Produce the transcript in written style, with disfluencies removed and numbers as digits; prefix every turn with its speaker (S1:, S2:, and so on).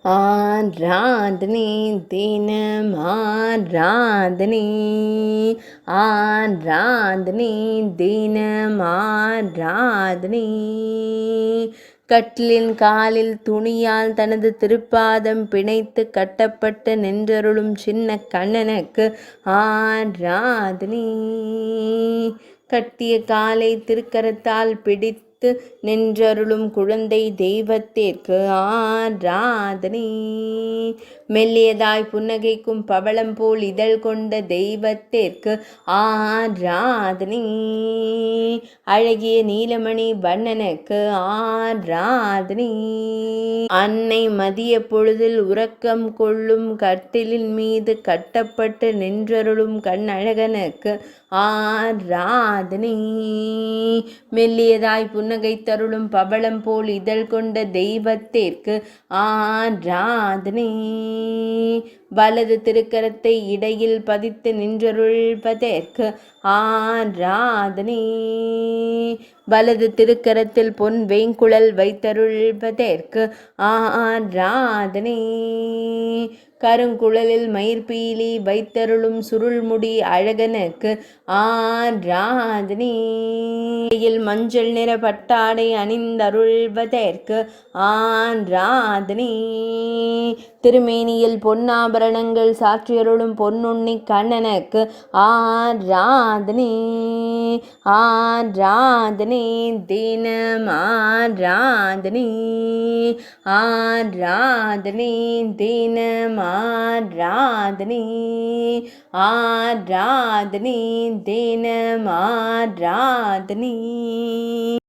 S1: ஆராதனை தினம் ஆராதனை ஆராதனை தினம் ஆராதனை கட்டிலின் காலில் துணியால் தனது திருப்பாதம் பிணைத்து கட்டப்பட்டு நின்றருளும் சின்ன கண்ணனுக்கு ஆராதனை. கட்டிய காலை திருக்கரத்தால் பிடித்து நின்றருளும் குழந்தை தெய்வத்திற்கு ஆராதனை. மெல்லியதாய் புன்னகைக்கும் பவளம் போல் இதழ் கொண்ட தெய்வத்திற்கு ஆராதனை. அழகிய நீலமணி வண்ணனுக்கு ஆராதனை. அன்னை மதிய பொழுதில் உறக்கம் கொள்ளும் கட்டிலின் மீது கட்டப்பட்டு நின்றருளும் கண்ணழகனுக்கு ஆராதனை. மெல்லியதாய் புன்னகை தருளும் பவளம் போல் இதழ் கொண்ட தெய்வத்திற்கு ஆராதனை. வலது திருக்கரத்தை இடையில் பதித்து நின்றருள்வதற்கு ஆராதனை. வலது திருக்கரத்தில் பொன் வேங்குழல் வைத்தருள்வதற்கு ஆராதனை. கருங்குழலில் மயிர்பீலி வைத்தருளும் சுருள்முடி அழகனுக்கு ஆராதனை. மஞ்சள் நிற பட்டாடை அணிந்தருள்வதற்கு ஆராதனை. திருமேனியில் பொன்னாபரணங்கள் சாற்றியருளும் பொன்னுண்ணி கண்ணனுக்கு ஆராதனை. ஆராதனை தினம் ஆராதனை. ஆராதனை தினம் ஆராதனை. ஆராதனை தினம் ஆராதனை.